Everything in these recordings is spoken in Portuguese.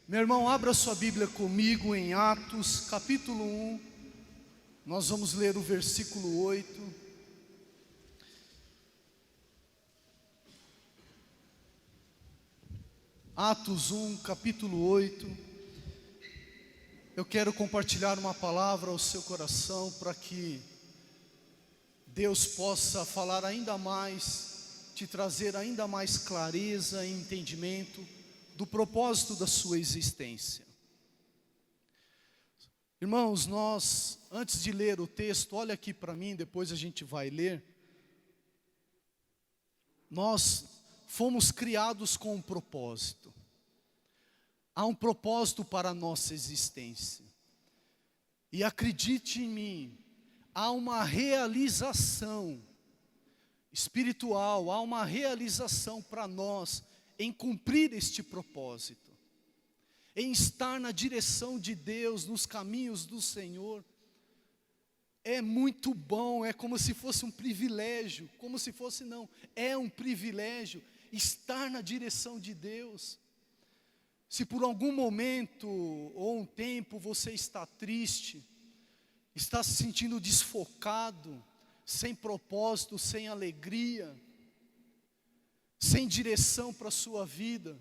Meu irmão, abra sua Bíblia comigo em Atos, capítulo 1. Nós vamos ler o versículo 8. Atos 1, capítulo 8. Eu quero compartilhar uma palavra ao seu coração para que Deus possa falar ainda mais, te trazer ainda mais clareza e entendimento do propósito da sua existência. Irmãos, nós, antes de ler o texto, olha aqui para mim, depois a gente vai ler. Nós fomos criados com um propósito. Há um propósito para a nossa existência. E acredite em mim, há uma realização espiritual, há uma realização para nós em cumprir este propósito, em estar na direção de Deus, nos caminhos do Senhor. É muito bom, é como se fosse um privilégio, é um privilégio estar na direção de Deus. Se por algum momento ou um tempo você está triste, está se sentindo desfocado, sem propósito, sem alegria, sem direção para a sua vida,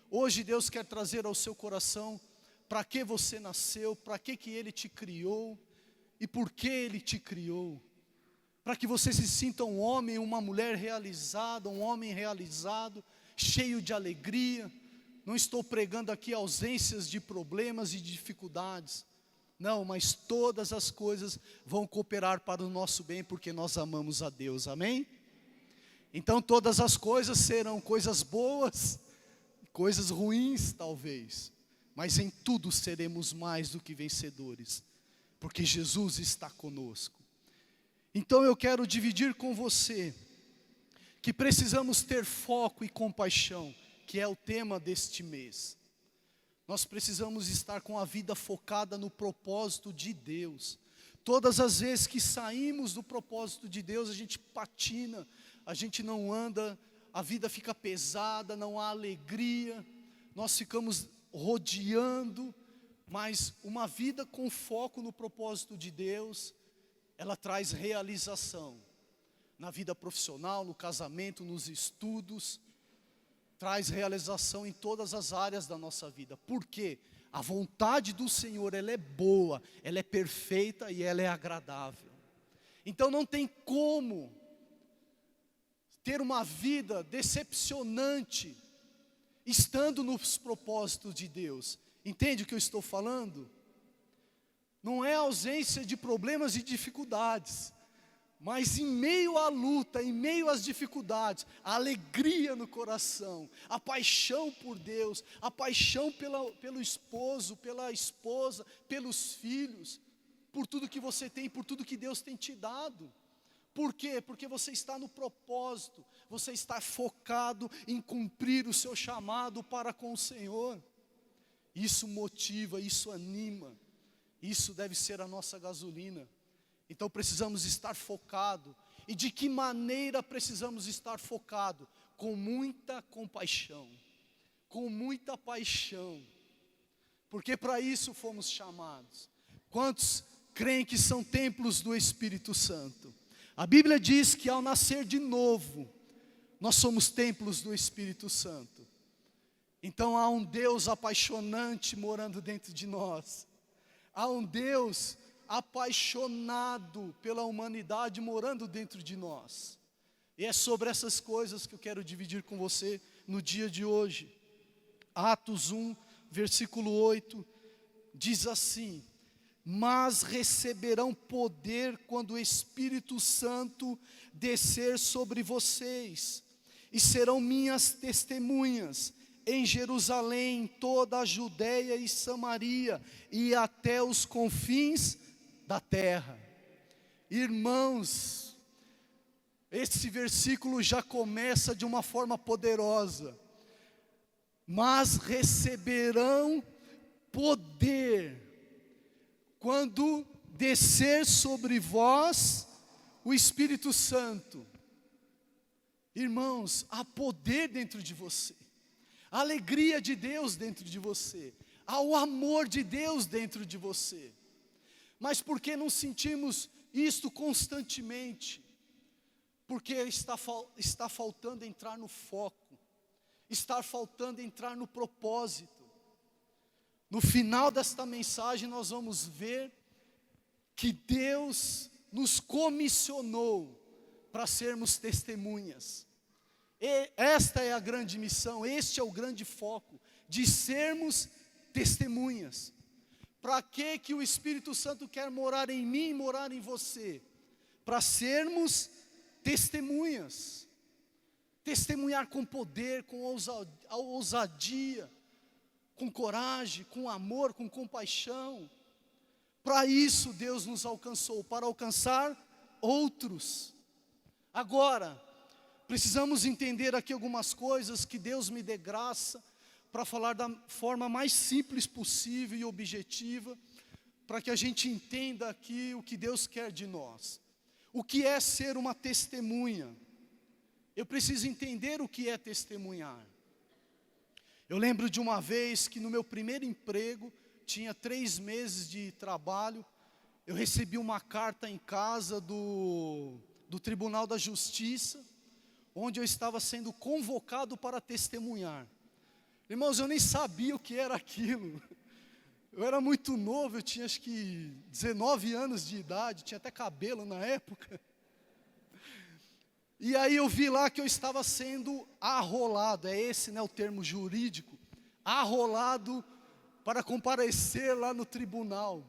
hoje Deus quer trazer ao seu coração para que você nasceu, para que Ele te criou e por que Ele te criou. Para que você se sinta um homem, uma mulher realizada, um homem realizado, cheio de alegria. Não estou pregando aqui ausências de problemas e de dificuldades. Não, mas todas as coisas vão cooperar para o nosso bem, porque nós amamos a Deus, amém? Então todas as coisas serão coisas boas, coisas ruins talvez, mas em tudo seremos mais do que vencedores, porque Jesus está conosco. Então eu quero dividir com você, que precisamos ter foco e compaixão, que é o tema deste mês. Nós precisamos estar com a vida focada no propósito de Deus. Todas as vezes que saímos do propósito de Deus, a gente patina, a gente não anda, a vida fica pesada, não há alegria, nós ficamos rodeando, mas uma vida com foco no propósito de Deus, ela traz realização, na vida profissional, no casamento, nos estudos, traz realização em todas as áreas da nossa vida. Por quê? A vontade do Senhor, ela é boa, ela é perfeita e ela é agradável. Então não tem como ter uma vida decepcionante, estando nos propósitos de Deus. Entende o que eu estou falando? Não é ausência de problemas e dificuldades, mas em meio à luta, em meio às dificuldades, a alegria no coração, a paixão por Deus, a paixão pelo esposo, pela esposa, pelos filhos, por tudo que você tem, por tudo que Deus tem te dado. Por quê? Porque você está no propósito, você está focado em cumprir o seu chamado para com o Senhor. Isso motiva, isso anima, isso deve ser a nossa gasolina. Então precisamos estar focado. E de que maneira precisamos estar focado? Com muita compaixão, com muita paixão, porque para isso fomos chamados. Quantos creem que são templos do Espírito Santo? A Bíblia diz que ao nascer de novo, nós somos templos do Espírito Santo. Então há um Deus apaixonante morando dentro de nós. Há um Deus apaixonado pela humanidade morando dentro de nós. E é sobre essas coisas que eu quero dividir com você no dia de hoje. Atos 1, versículo 8, diz assim: mas receberão poder quando o Espírito Santo descer sobre vocês, e serão minhas testemunhas em Jerusalém, em toda a Judeia e Samaria, e até os confins da terra. Irmãos, esse versículo já começa de uma forma poderosa. Mas receberão poder quando descer sobre vós o Espírito Santo. Irmãos, há poder dentro de você, a alegria de Deus dentro de você, há o amor de Deus dentro de você. Mas por que não sentimos isto constantemente? Porque está faltando entrar no foco, está faltando entrar no propósito. No final desta mensagem nós vamos ver que Deus nos comissionou para sermos testemunhas. E esta é a grande missão, este é o grande foco, de sermos testemunhas. Para que o Espírito Santo quer morar em mim e morar em você? Para sermos testemunhas. Testemunhar com poder, com ousadia, com coragem, com amor, com compaixão. Para isso Deus nos alcançou, para alcançar outros. Agora, precisamos entender aqui algumas coisas, que Deus me dê graça para falar da forma mais simples possível e objetiva, para que a gente entenda aqui o que Deus quer de nós. O que é ser uma testemunha? Eu preciso entender o que é testemunhar. Eu lembro de uma vez que no meu primeiro emprego, tinha 3 meses de trabalho, eu recebi uma carta em casa do Tribunal da Justiça, onde eu estava sendo convocado para testemunhar. Irmãos, eu nem sabia o que era aquilo. Eu era muito novo, eu tinha acho que 19 anos de idade, tinha até cabelo na época. E aí eu vi lá que eu estava sendo arrolado, é esse, né, o termo jurídico, arrolado para comparecer lá no tribunal.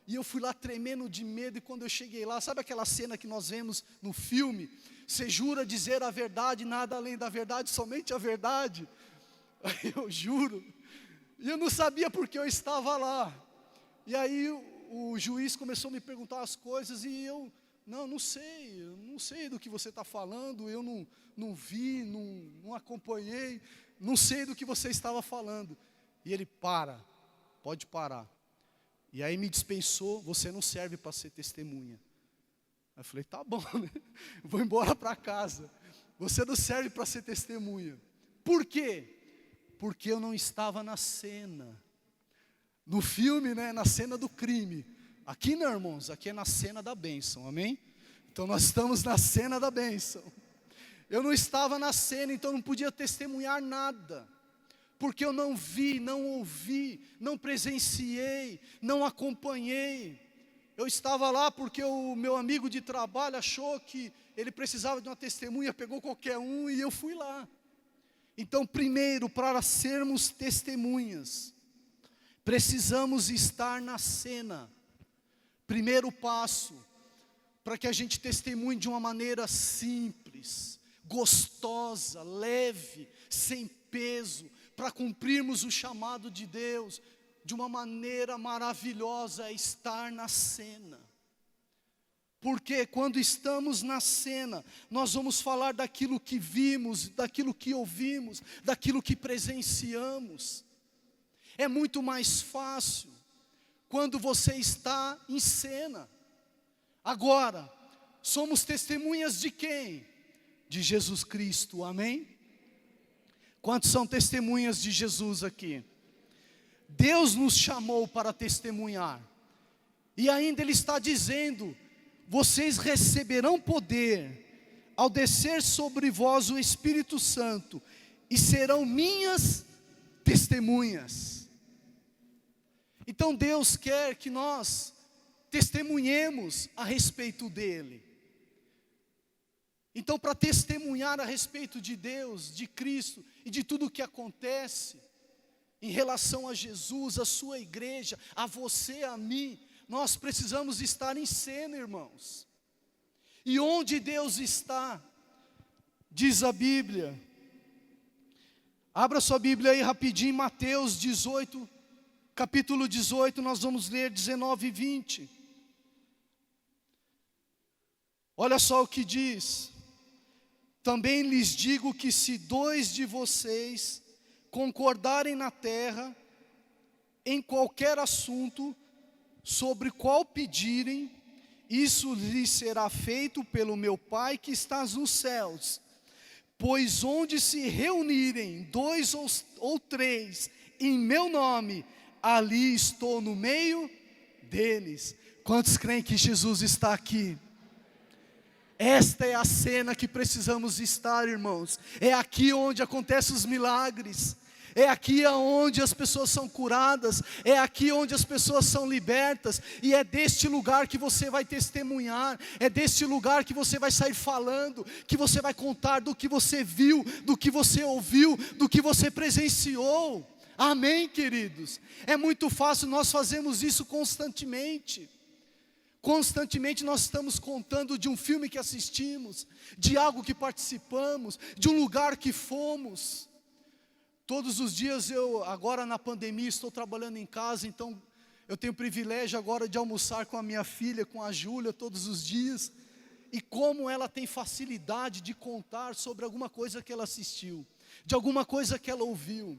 E eu fui lá tremendo de medo, e quando eu cheguei lá, sabe aquela cena que nós vemos no filme? Você jura dizer a verdade, nada além da verdade, somente a verdade. Aí eu juro. E eu não sabia porque eu estava lá. E aí o juiz começou a me perguntar as coisas, e eu, não sei do que você está falando, eu não vi, não acompanhei, não sei do que você estava falando. E ele, pode parar. E aí me dispensou, você não serve para ser testemunha. Aí eu falei, tá bom, né? Vou embora para casa. Você não serve para ser testemunha. Por quê? Porque eu não estava na cena. No filme, né, na cena do crime. Aqui não, irmãos, aqui é na cena da bênção, amém? Então nós estamos na cena da bênção. Eu não estava na cena, então não podia testemunhar nada. Porque eu não vi, não ouvi, não presenciei, não acompanhei. Eu estava lá porque o meu amigo de trabalho achou que ele precisava de uma testemunha, pegou qualquer um e eu fui lá. Então, primeiro, para sermos testemunhas, precisamos estar na cena. Primeiro passo, para que a gente testemunhe de uma maneira simples, gostosa, leve, sem peso, para cumprirmos o chamado de Deus de uma maneira maravilhosa, é estar na cena. Porque quando estamos na cena, nós vamos falar daquilo que vimos, daquilo que ouvimos, daquilo que presenciamos. É muito mais fácil quando você está em cena. Agora, somos testemunhas de quem? De Jesus Cristo, amém? Quantos são testemunhas de Jesus aqui? Deus nos chamou para testemunhar. E ainda Ele está dizendo, vocês receberão poder ao descer sobre vós o Espírito Santo, e serão minhas testemunhas. Então Deus quer que nós testemunhemos a respeito dEle. Então, para testemunhar a respeito de Deus, de Cristo e de tudo o que acontece em relação a Jesus, a sua igreja, a você, a mim, nós precisamos estar em cena, irmãos. E onde Deus está? Diz a Bíblia. Abra sua Bíblia aí rapidinho, Mateus 18, capítulo 18, nós vamos ler 19 e 20. Olha só o que diz. Também lhes digo que se 2 de vocês concordarem na terra, em qualquer assunto, sobre qual pedirem, isso lhes será feito pelo meu Pai que está nos céus. Pois onde se reunirem 2 ou 3 em meu nome, ali estou no meio deles. Quantos creem que Jesus está aqui? Esta é a cena que precisamos estar, irmãos. É aqui onde acontecem os milagres. É aqui onde as pessoas são curadas. É aqui onde as pessoas são libertas. E é deste lugar que você vai testemunhar. É deste lugar que você vai sair falando. Que você vai contar do que você viu, do que você ouviu, do que você presenciou. Amém, queridos? É muito fácil, nós fazemos isso constantemente. Constantemente nós estamos contando de um filme que assistimos, de algo que participamos, de um lugar que fomos. Todos os dias agora na pandemia, estou trabalhando em casa, então eu tenho o privilégio agora de almoçar com a minha filha, com a Júlia, todos os dias. E como ela tem facilidade de contar sobre alguma coisa que ela assistiu, de alguma coisa que ela ouviu.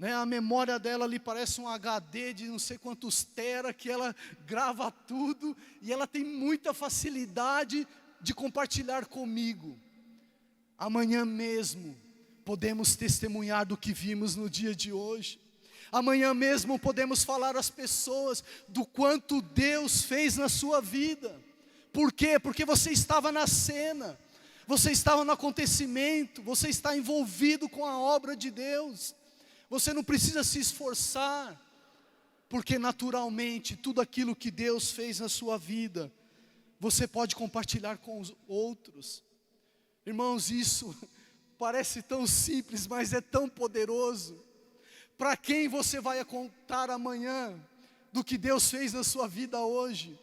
A memória dela ali parece um HD de não sei quantos tera, que ela grava tudo, e ela tem muita facilidade de compartilhar comigo. Amanhã mesmo podemos testemunhar do que vimos no dia de hoje. Amanhã mesmo podemos falar às pessoas do quanto Deus fez na sua vida. Por quê? Porque você estava na cena, você estava no acontecimento, você está envolvido com a obra de Deus. Você não precisa se esforçar, porque naturalmente tudo aquilo que Deus fez na sua vida, você pode compartilhar com os outros. Irmãos, isso parece tão simples, mas é tão poderoso. Para quem você vai contar amanhã do que Deus fez na sua vida hoje?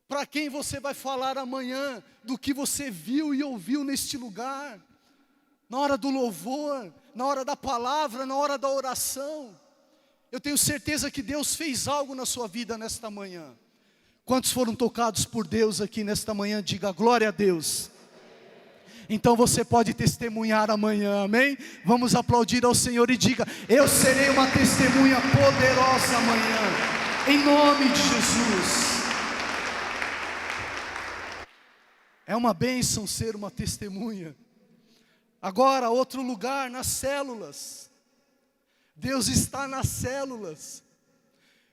Para quem você vai falar amanhã do que você viu e ouviu neste lugar? Na hora do louvor, na hora da palavra, na hora da oração. Eu tenho certeza que Deus fez algo na sua vida nesta manhã. Quantos foram tocados por Deus aqui nesta manhã? Diga glória a Deus. Então você pode testemunhar amanhã, amém? Vamos aplaudir ao Senhor e diga: eu serei uma testemunha poderosa amanhã, em nome de Jesus. É uma bênção ser uma testemunha. Agora, outro lugar, nas células. Deus está nas células.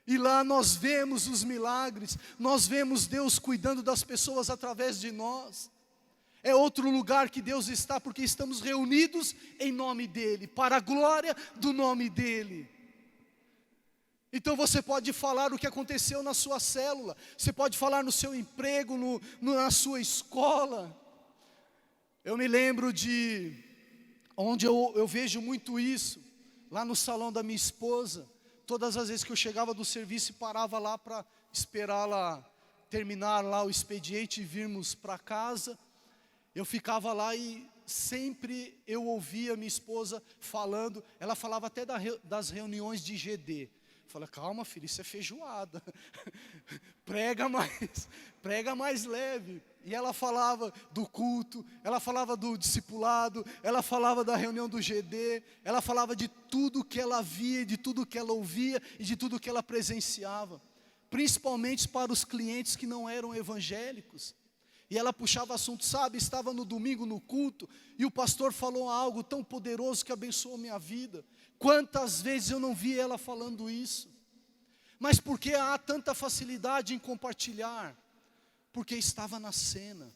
E lá nós vemos os milagres. Nós vemos Deus cuidando das pessoas através de nós. É outro lugar que Deus está, porque estamos reunidos em nome dEle, para a glória do nome dEle. Então você pode falar o que aconteceu na sua célula. Você pode falar no seu emprego, na sua escola. Eu me lembro de onde eu vejo muito isso, lá no salão da minha esposa. Todas as vezes que eu chegava do serviço e parava lá para esperar ela terminar lá o expediente e virmos para casa, eu ficava lá e sempre eu ouvia minha esposa falando. Ela falava até das reuniões de GD. Eu falei: calma, filho, isso é feijoada. prega mais leve. E ela falava do culto, ela falava do discipulado, ela falava da reunião do GD, ela falava de tudo que ela via, de tudo que ela ouvia e de tudo que ela presenciava, principalmente para os clientes que não eram evangélicos. E ela puxava assunto, sabe, estava no domingo no culto e o pastor falou algo tão poderoso que abençoou minha vida. Quantas vezes eu não vi ela falando isso? Mas por que há tanta facilidade em compartilhar? Porque estava na cena.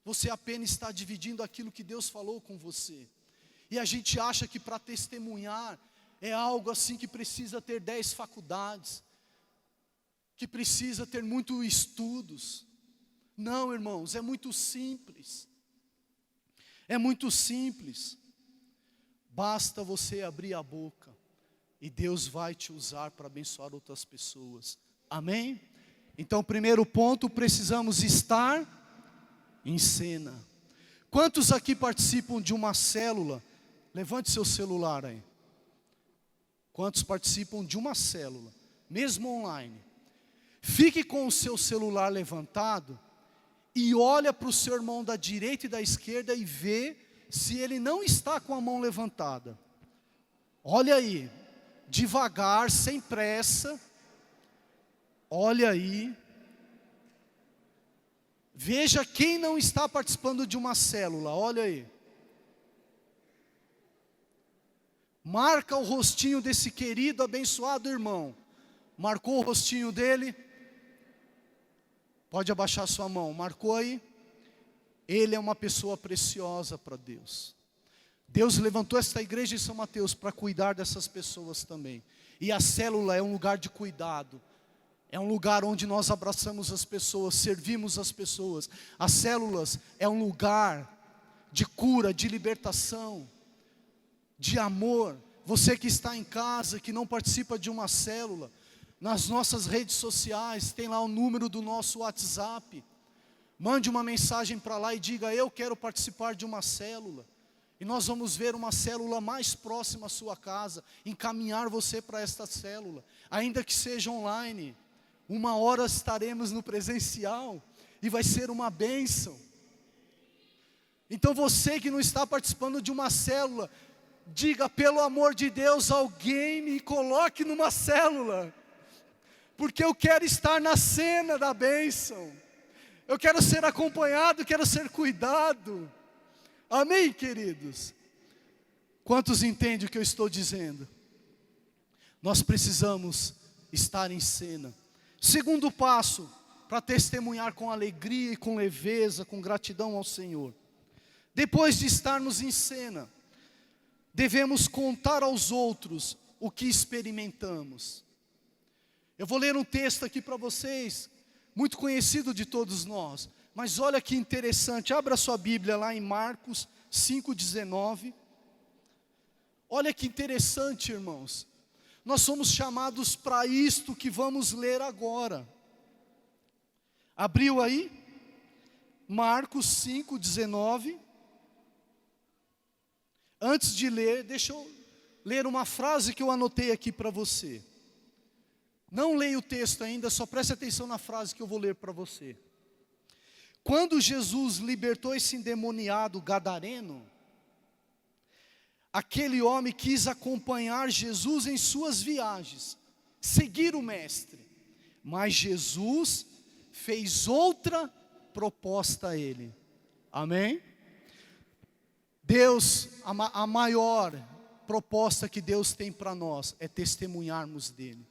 Você apenas está dividindo aquilo que Deus falou com você. E a gente acha que para testemunhar é algo assim que precisa ter 10 faculdades, que precisa ter muitos estudos. Não, irmãos, é muito simples. É muito simples. Basta você abrir a boca e Deus vai te usar para abençoar outras pessoas. Amém? Então, primeiro ponto, precisamos estar em cena. Quantos aqui participam de uma célula? Levante seu celular aí. Quantos participam de uma célula, mesmo online? Fique com o seu celular levantado e olha para o seu irmão da direita e da esquerda e vê se ele não está com a mão levantada. Olha aí, devagar, sem pressa. Olha aí. Veja quem não está participando de uma célula, olha aí. Marca o rostinho desse querido, abençoado irmão. Marcou o rostinho dele? Pode abaixar sua mão. Marcou aí? Ele é uma pessoa preciosa para Deus. Deus levantou esta igreja em São Mateus para cuidar dessas pessoas também. E a célula é um lugar de cuidado. É um lugar onde nós abraçamos as pessoas, servimos as pessoas. As células é um lugar de cura, de libertação, de amor. Você que está em casa, que não participa de uma célula, nas nossas redes sociais, tem lá o número do nosso WhatsApp. Mande uma mensagem para lá e diga: eu quero participar de uma célula. E nós vamos ver uma célula mais próxima à sua casa, encaminhar você para esta célula, ainda que seja online. 1 hora estaremos no presencial e vai ser uma bênção. Então você que não está participando de uma célula, diga: pelo amor de Deus, alguém me coloque numa célula, porque eu quero estar na cena da bênção. Eu quero ser acompanhado, quero ser cuidado. Amém, queridos? Quantos entendem o que eu estou dizendo? Nós precisamos estar em cena. Segundo passo, para testemunhar com alegria e com leveza, com gratidão ao Senhor. Depois de estarmos em cena, devemos contar aos outros o que experimentamos. Eu vou ler um texto aqui para vocês, muito conhecido de todos nós. Mas olha que interessante, abra sua Bíblia lá em Marcos 5,19. Olha que interessante, irmãos. Nós somos chamados para isto que vamos ler agora. Abriu aí? Marcos 5,19. Antes de ler, deixa eu ler uma frase que eu anotei aqui para você. Não leia o texto ainda, só preste atenção na frase que eu vou ler para você. Quando Jesus libertou esse endemoniado gadareno, aquele homem quis acompanhar Jesus em suas viagens, seguir o mestre. Mas Jesus fez outra proposta a ele. Amém? Deus, a maior proposta que Deus tem para nós é testemunharmos dele.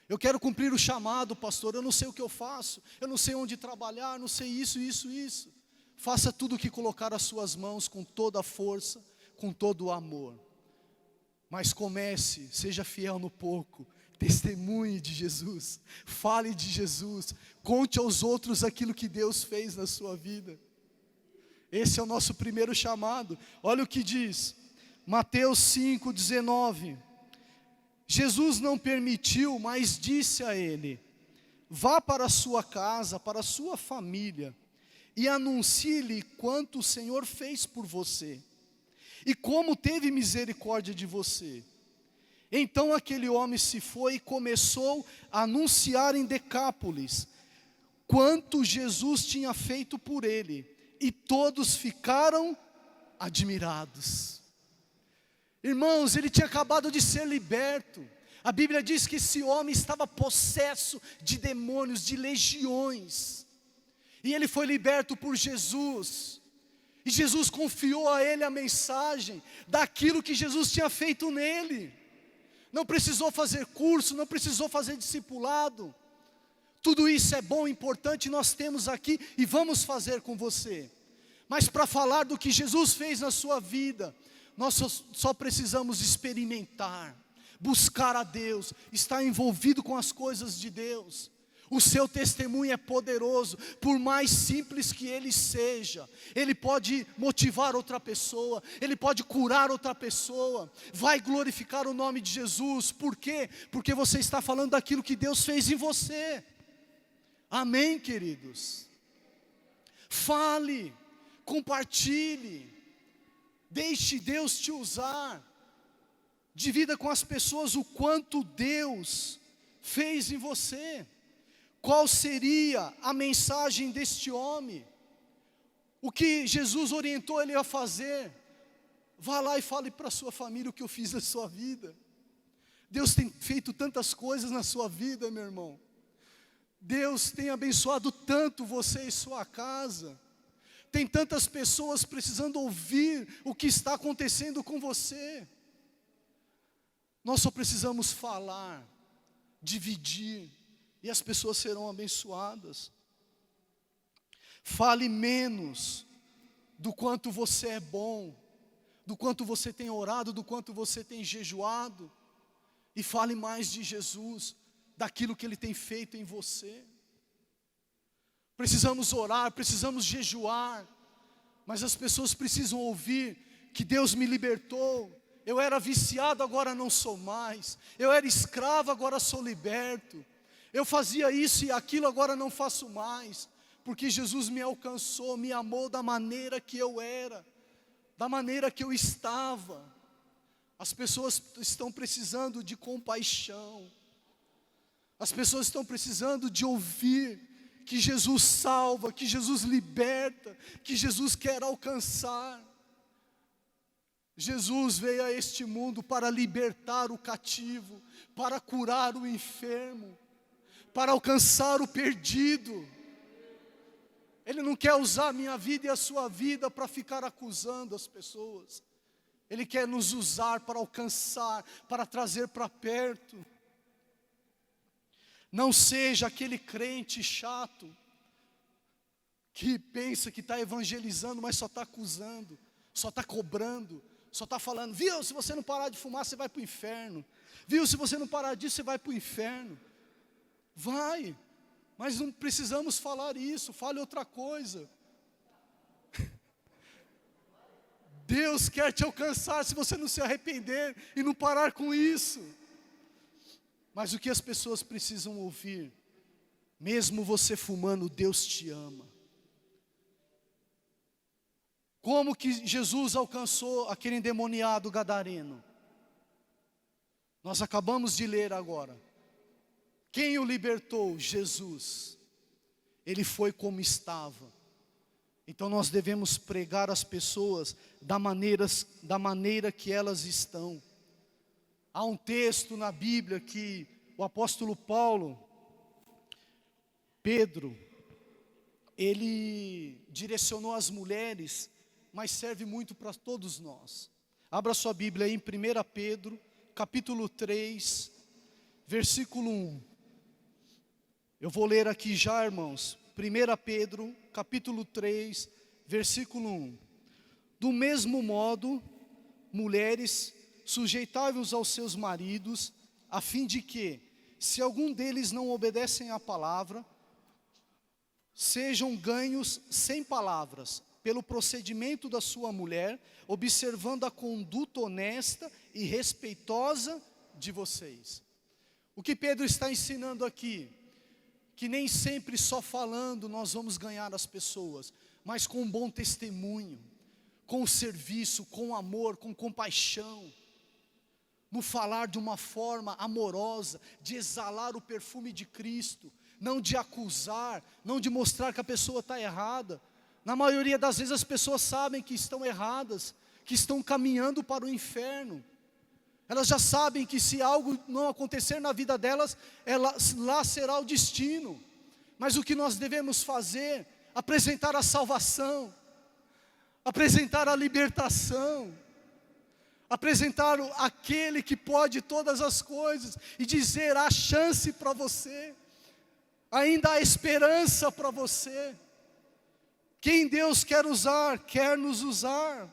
Eu quero cumprir o chamado, pastor, eu não sei o que eu faço, eu não sei onde trabalhar, não sei isso. Faça tudo o que colocar as suas mãos com toda a força, com todo o amor. Mas comece, seja fiel no pouco, testemunhe de Jesus, fale de Jesus, conte aos outros aquilo que Deus fez na sua vida. Esse é o nosso primeiro chamado. Olha o que diz, Mateus 5,19. Jesus não permitiu, mas disse a ele: vá para a sua casa, para a sua família, e anuncie-lhe quanto o Senhor fez por você, e como teve misericórdia de você. Então aquele homem se foi e começou a anunciar em Decápolis quanto Jesus tinha feito por ele, e todos ficaram admirados. Irmãos, ele tinha acabado de ser liberto. A Bíblia diz que esse homem estava possesso de demônios, de legiões. E ele foi liberto por Jesus. E Jesus confiou a ele a mensagem daquilo que Jesus tinha feito nele. Não precisou fazer curso, não precisou fazer discipulado. Tudo isso é bom, importante, nós temos aqui e vamos fazer com você. Mas para falar do que Jesus fez na sua vida, nós só precisamos experimentar, buscar a Deus, estar envolvido com as coisas de Deus. O seu testemunho é poderoso, por mais simples que ele seja. Ele pode motivar outra pessoa, ele pode curar outra pessoa, vai glorificar o nome de Jesus. Por quê? Porque você está falando daquilo que Deus fez em você. Amém, queridos? Fale, compartilhe. Deixe Deus te usar. Divida com as pessoas o quanto Deus fez em você. Qual seria a mensagem deste homem? O que Jesus orientou ele a fazer? Vá lá e fale para a sua família o que eu fiz na sua vida. Deus tem feito tantas coisas na sua vida, meu irmão. Deus tem abençoado tanto você e sua casa. Tem tantas pessoas precisando ouvir o que está acontecendo com você. Nós só precisamos falar, dividir, e as pessoas serão abençoadas. Fale menos do quanto você é bom, do quanto você tem orado, do quanto você tem jejuado, e fale mais de Jesus, daquilo que Ele tem feito em você. Precisamos orar, precisamos jejuar, mas as pessoas precisam ouvir que Deus me libertou. Eu era viciado, agora não sou mais. Eu era escravo, agora sou liberto. Eu fazia isso e aquilo, agora não faço mais. Porque Jesus me alcançou, me amou da maneira que eu era, da maneira que eu estava. As pessoas estão precisando de compaixão. As pessoas estão precisando de ouvir que Jesus salva, que Jesus liberta, que Jesus quer alcançar. Jesus veio a este mundo para libertar o cativo, para curar o enfermo, para alcançar o perdido. Ele não quer usar a minha vida e a sua vida para ficar acusando as pessoas. Ele quer nos usar para alcançar, para trazer para perto. Não seja aquele crente chato, que pensa que está evangelizando, mas só está acusando, só está cobrando, só está falando, viu, se você não parar de fumar, você vai para o inferno. Viu, se você não parar disso, você vai para o inferno. Vai, mas não precisamos falar isso, fale outra coisa. Deus quer te alcançar se você não se arrepender e não parar com isso. Mas o que as pessoas precisam ouvir, mesmo você fumando, Deus te ama. Como que Jesus alcançou aquele endemoniado gadareno? Nós acabamos de ler agora. Quem o libertou? Jesus. Ele foi como estava. Então nós devemos pregar às pessoas da maneira que elas estão. Há um texto na Bíblia que o apóstolo Pedro, ele direcionou às mulheres, mas serve muito para todos nós. Abra sua Bíblia aí em 1 Pedro, capítulo 3, versículo 1. Eu vou ler aqui já, irmãos. 1 Pedro, capítulo 3, versículo 1. Do mesmo modo, mulheres, sujeitai-vos aos seus maridos, a fim de que, se algum deles não obedecem à palavra, sejam ganhos sem palavras, pelo procedimento da sua mulher, observando a conduta honesta e respeitosa de vocês. O que Pedro está ensinando aqui? Que nem sempre só falando nós vamos ganhar as pessoas, mas com um bom testemunho, com serviço, com amor, com compaixão, no falar de uma forma amorosa, de exalar o perfume de Cristo, não de acusar, não de mostrar que a pessoa está errada. Na maioria das vezes as pessoas sabem que estão erradas, que estão caminhando para o inferno. Elas já sabem que se algo não acontecer na vida delas, lá será o destino. Mas o que nós devemos fazer? Apresentar a salvação, apresentar a libertação, apresentar aquele que pode todas as coisas e dizer: há chance para você, ainda há esperança para você. Quem Deus quer usar, quer nos usar.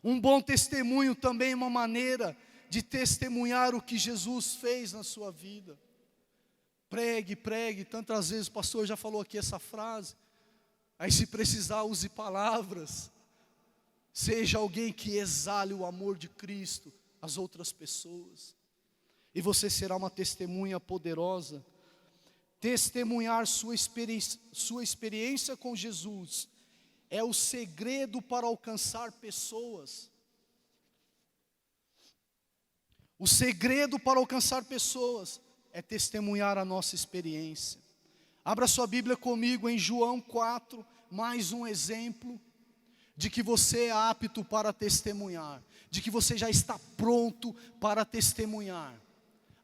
Um bom testemunho também é uma maneira de testemunhar o que Jesus fez na sua vida. Pregue, pregue, tantas vezes o pastor já falou aqui essa frase. Aí se precisar, use palavras. Seja alguém que exale o amor de Cristo às outras pessoas. E você será uma testemunha poderosa. Testemunhar sua experiência com Jesus é o segredo para alcançar pessoas. O segredo para alcançar pessoas é testemunhar a nossa experiência. Abra sua Bíblia comigo em João 4, mais um exemplo de que você é apto para testemunhar, de que você já está pronto para testemunhar.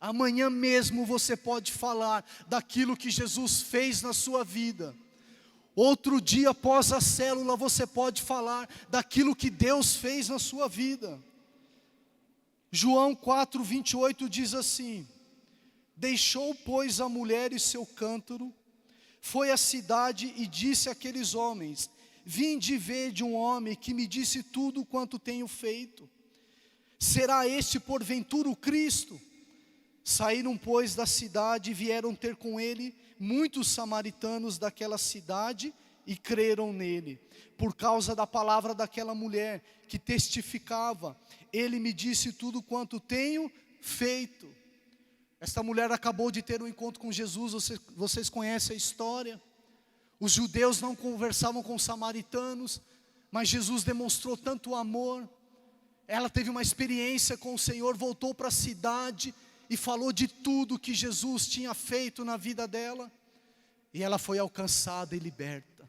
Amanhã mesmo você pode falar daquilo que Jesus fez na sua vida. Outro dia após a célula você pode falar daquilo que Deus fez na sua vida. João 4:28 diz assim: deixou, pois, a mulher e seu cântaro, foi à cidade e disse àqueles homens: vinde ver de um homem que me disse tudo quanto tenho feito. Será este porventura o Cristo? Saíram, pois, da cidade e vieram ter com ele muitos samaritanos daquela cidade e creram nele, por causa da palavra daquela mulher que testificava: ele me disse tudo quanto tenho feito. Esta mulher acabou de ter um encontro com Jesus, vocês conhecem a história. Os judeus não conversavam com os samaritanos, mas Jesus demonstrou tanto amor. Ela teve uma experiência com o Senhor, voltou para a cidade e falou de tudo que Jesus tinha feito na vida dela. E ela foi alcançada e liberta.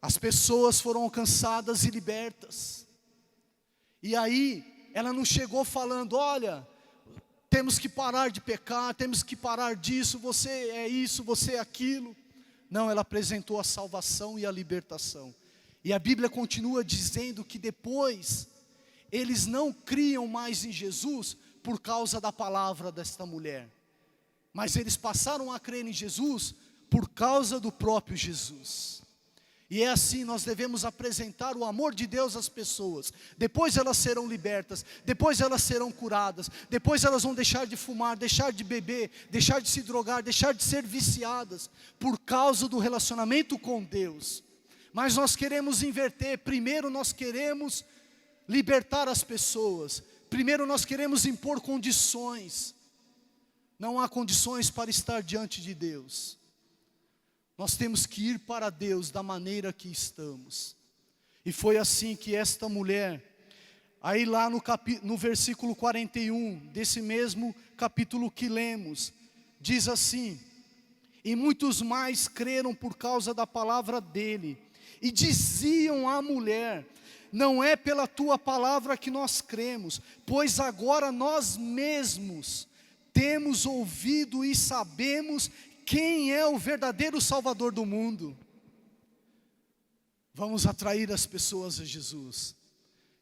As pessoas foram alcançadas e libertas. E aí, ela não chegou falando: olha, temos que parar de pecar, temos que parar disso, você é isso, você é aquilo. Não, ela apresentou a salvação e a libertação. E a Bíblia continua dizendo que depois, eles não criam mais em Jesus por causa da palavra desta mulher, mas eles passaram a crer em Jesus por causa do próprio Jesus. E é assim, nós devemos apresentar o amor de Deus às pessoas. Depois elas serão libertas, depois elas serão curadas, depois elas vão deixar de fumar, deixar de beber, deixar de se drogar, deixar de ser viciadas, por causa do relacionamento com Deus. Mas nós queremos inverter. Primeiro nós queremos libertar as pessoas, primeiro nós queremos impor condições. Não há condições para estar diante de Deus. Nós temos que ir para Deus da maneira que estamos. E foi assim que esta mulher, aí lá no versículo 41, desse mesmo capítulo que lemos, diz assim: e muitos mais creram por causa da palavra dele, e diziam à mulher: não é pela tua palavra que nós cremos, pois agora nós mesmos temos ouvido e sabemos quem é o verdadeiro Salvador do mundo. Vamos atrair as pessoas a Jesus,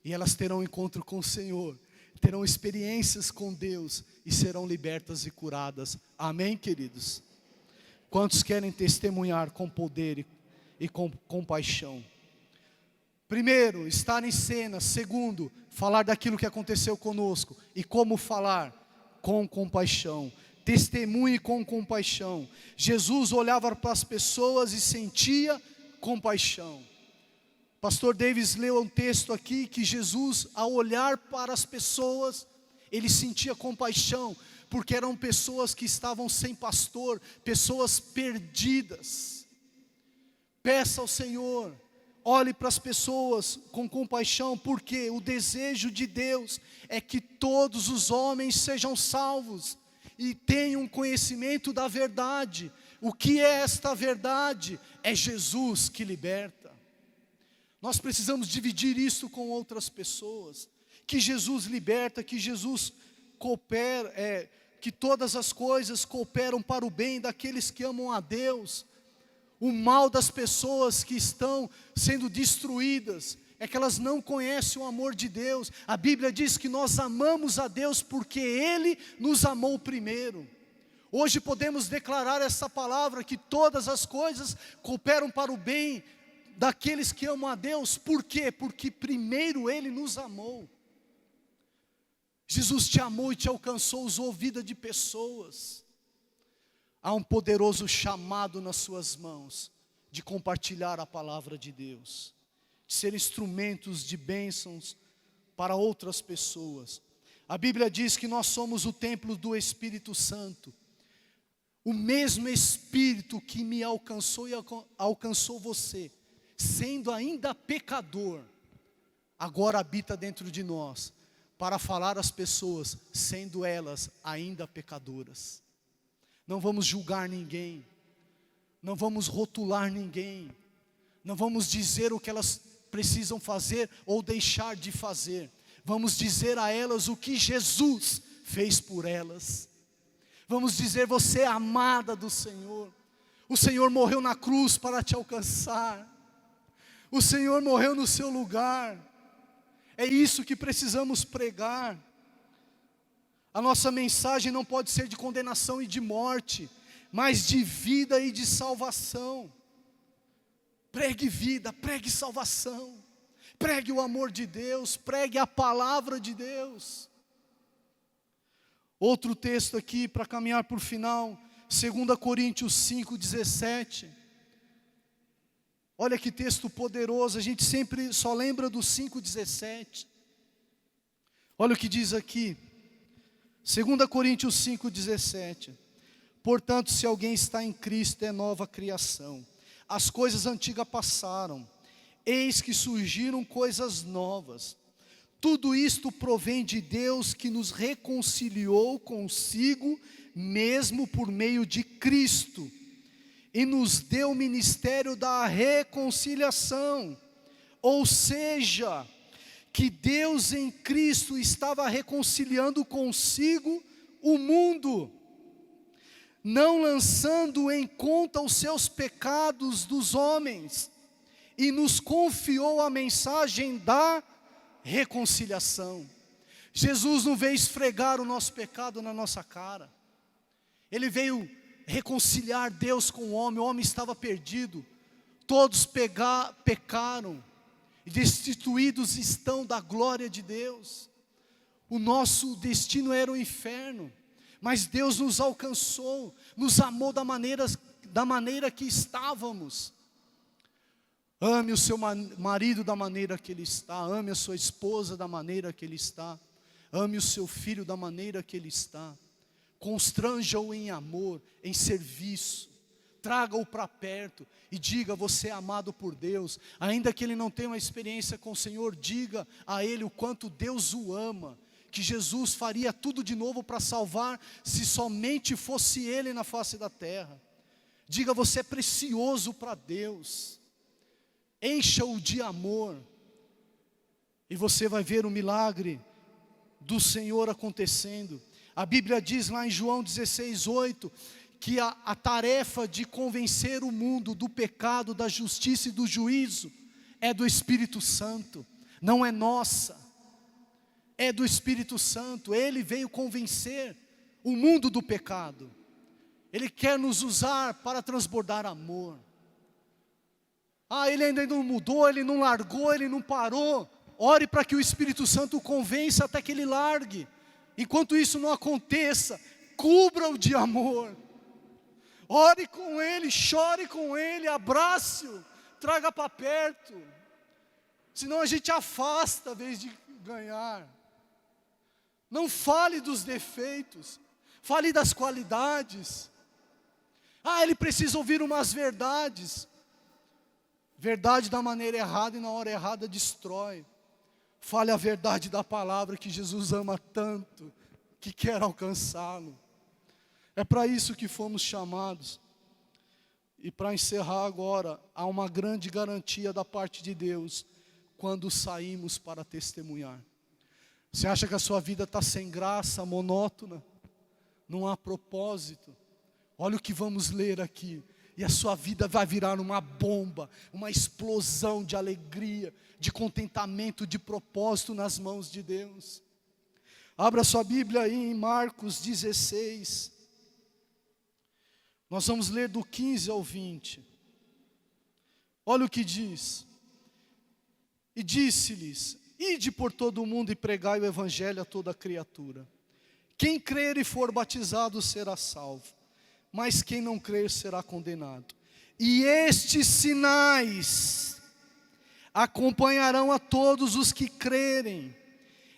e elas terão encontro com o Senhor, terão experiências com Deus, e serão libertas e curadas. Amém, queridos? Quantos querem testemunhar com poder e com compaixão? Primeiro, estar em cena. Segundo, falar daquilo que aconteceu conosco. E como falar? Com compaixão. Testemunhe com compaixão. Jesus olhava para as pessoas e sentia compaixão. Pastor Davis leu um texto aqui que Jesus, ao olhar para as pessoas, ele sentia compaixão, porque eram pessoas que estavam sem pastor, pessoas perdidas. Peça ao Senhor, olhe para as pessoas com compaixão, porque o desejo de Deus é que todos os homens sejam salvos e tenham conhecimento da verdade. O que é esta verdade? É Jesus que liberta. Nós precisamos dividir isso com outras pessoas, que Jesus liberta, que Jesus coopera, que todas as coisas cooperam para o bem daqueles que amam a Deus. O mal das pessoas que estão sendo destruídas é que elas não conhecem o amor de Deus. A Bíblia diz que nós amamos a Deus porque Ele nos amou primeiro. Hoje podemos declarar essa palavra, que todas as coisas cooperam para o bem daqueles que amam a Deus. Por quê? Porque primeiro Ele nos amou. Jesus te amou e te alcançou, usou vida de pessoas. Há um poderoso chamado nas suas mãos, de compartilhar a palavra de Deus, de ser instrumentos de bênçãos para outras pessoas. A Bíblia diz que nós somos o templo do Espírito Santo. O mesmo Espírito que me alcançou e alcançou você, sendo ainda pecador, agora habita dentro de nós, para falar às pessoas, sendo elas ainda pecadoras. Não vamos julgar ninguém, não vamos rotular ninguém, não vamos dizer o que elas precisam fazer ou deixar de fazer. Vamos dizer a elas o que Jesus fez por elas. Vamos dizer: você é amada do Senhor. O Senhor morreu na cruz para te alcançar. O Senhor morreu no seu lugar. É isso que precisamos pregar. A nossa mensagem não pode ser de condenação e de morte, mas de vida e de salvação. Pregue vida, pregue salvação, pregue o amor de Deus, pregue a palavra de Deus. Outro texto aqui para caminhar para o final, 2 Coríntios 5,17. Olha que texto poderoso, a gente sempre só lembra do 5,17. Olha o que diz aqui, 2 Coríntios 5,17. Portanto, se alguém está em Cristo, é nova criação. As coisas antigas passaram, eis que surgiram coisas novas. Tudo isto provém de Deus, que nos reconciliou consigo mesmo por meio de Cristo, e nos deu o ministério da reconciliação. Ou seja, que Deus em Cristo estava reconciliando consigo o mundo, não lançando em conta os seus pecados dos homens, e nos confiou a mensagem da reconciliação. Jesus não veio esfregar o nosso pecado na nossa cara. Ele veio reconciliar Deus com o homem estava perdido. Todos pecaram, e destituídos estão da glória de Deus. O nosso destino era o inferno, mas Deus nos alcançou, nos amou da maneira que estávamos. Ame o seu marido da maneira que ele está, ame a sua esposa da maneira que ele está, ame o seu filho da maneira que ele está. Constranja-o em amor, em serviço, traga-o para perto e diga: você é amado por Deus. Ainda que ele não tenha uma experiência com o Senhor, diga a ele o quanto Deus o ama, que Jesus faria tudo de novo para salvar, se somente fosse ele na face da terra. Diga: você é precioso para Deus. Encha-o de amor, e você vai ver o milagre do Senhor acontecendo. A Bíblia diz lá em João 16:8, que a tarefa de convencer o mundo do pecado, da justiça e do juízo é do Espírito Santo, não é nossa, é do Espírito Santo. Ele veio convencer o mundo do pecado, ele quer nos usar para transbordar amor. Ele ainda não mudou, ele não largou, ele não parou. Ore para que o Espírito Santo o convença até que ele largue. Enquanto isso não aconteça, cubra-o de amor. Ore com ele, chore com ele, abrace-o, traga para perto. Senão a gente afasta, em vez de ganhar. Não fale dos defeitos, fale das qualidades. Ele precisa ouvir umas verdades. Verdade da maneira errada e na hora errada destrói. Fale a verdade da palavra que Jesus ama tanto, que quer alcançá-lo. É para isso que fomos chamados. E para encerrar agora, há uma grande garantia da parte de Deus quando saímos para testemunhar. Você acha que a sua vida está sem graça, monótona? Não há propósito? Olha o que vamos ler aqui. E a sua vida vai virar uma bomba, uma explosão de alegria, de contentamento, de propósito nas mãos de Deus. Abra sua Bíblia aí em Marcos 16. Nós vamos ler do 15 ao 20. Olha o que diz. E disse-lhes: ide por todo o mundo e pregai o evangelho a toda criatura. Quem crer e for batizado será salvo, mas quem não crer será condenado. E estes sinais acompanharão a todos os que crerem.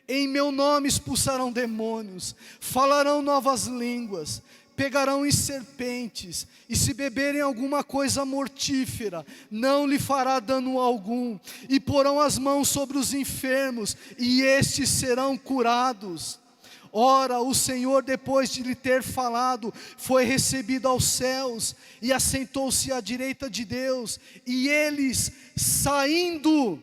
Em meu nome expulsarão demônios, falarão novas línguas, pegarão em serpentes, e se beberem alguma coisa mortífera, não lhe fará dano algum, e porão as mãos sobre os enfermos, e estes serão curados. Ora, o Senhor, depois de lhe ter falado, foi recebido aos céus, e assentou-se à direita de Deus, e eles, saindo,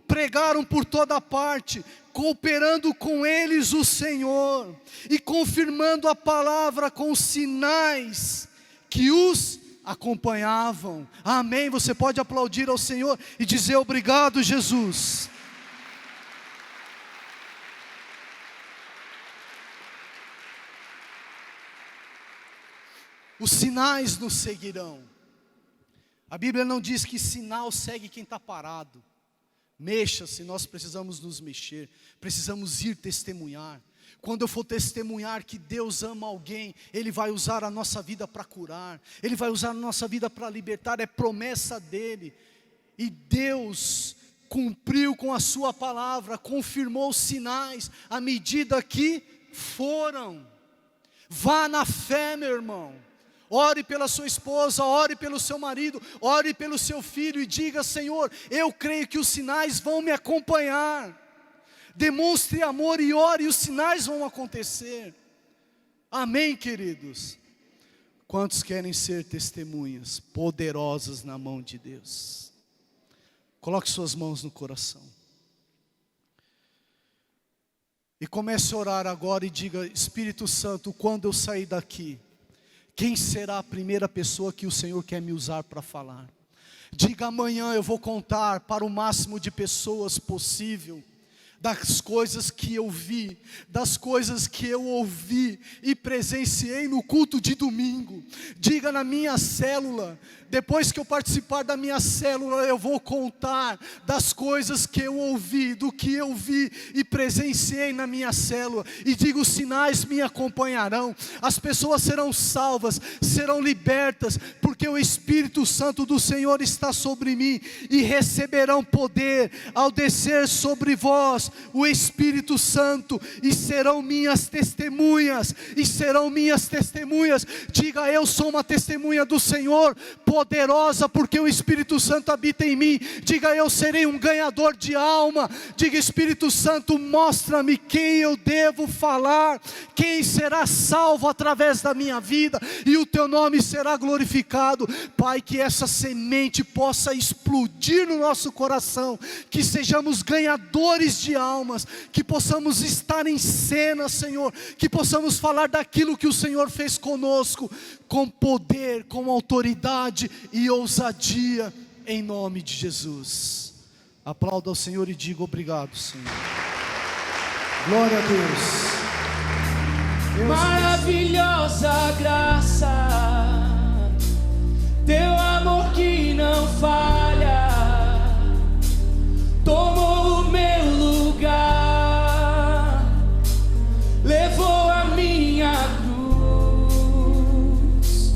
pregaram por toda parte, cooperando com eles o Senhor, e confirmando a palavra com sinais que os acompanhavam. Amém? Você pode aplaudir ao Senhor e dizer: obrigado, Jesus. Os sinais nos seguirão. A Bíblia não diz que sinal segue quem está parado. Mexa-se, nós precisamos nos mexer, precisamos ir testemunhar. Quando eu for testemunhar que Deus ama alguém, Ele vai usar a nossa vida para curar, Ele vai usar a nossa vida para libertar, é promessa dEle. E Deus cumpriu com a sua palavra, confirmou os sinais, à medida que foram. Vá na fé, meu irmão. Ore pela sua esposa, ore pelo seu marido, ore pelo seu filho e diga: Senhor, eu creio que os sinais vão me acompanhar. Demonstre amor e ore e os sinais vão acontecer. Amém, queridos? Quantos querem ser testemunhas poderosas na mão de Deus? Coloque suas mãos no coração. E comece a orar agora e diga: Espírito Santo, quando eu sair daqui, quem será a primeira pessoa que o Senhor quer me usar para falar? Diga: amanhã eu vou contar para o máximo de pessoas possível das coisas que eu vi, das coisas que eu ouvi e presenciei no culto de domingo. Diga: na minha célula, depois que eu participar da minha célula, eu vou contar das coisas que eu ouvi, do que eu vi e presenciei na minha célula. E digo: os sinais me acompanharão, as pessoas serão salvas, serão libertas, porque o Espírito Santo do Senhor está sobre mim, e receberão poder ao descer sobre vós o Espírito Santo, e serão minhas testemunhas, e serão minhas testemunhas. Diga: eu sou uma testemunha do Senhor, poderosa, porque o Espírito Santo habita em mim. Diga: eu serei um ganhador de alma. Diga: Espírito Santo, mostra-me quem eu devo falar, quem será salvo através da minha vida, e o teu nome será glorificado. Pai, que essa semente possa explodir no nosso coração, que sejamos ganhadores de almas, que possamos estar em cena, Senhor, que possamos falar daquilo que o Senhor fez conosco, com poder, com autoridade e ousadia, em nome de Jesus. Aplauda ao Senhor e diga: obrigado, Senhor. Glória a Deus. Maravilhosa graça, teu amor que não falha, tomou o meu lugar, levou a minha cruz,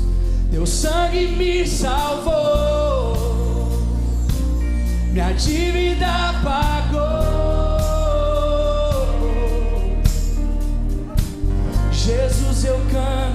teu sangue me salvou, minha dívida pagou. Jesus, eu canto.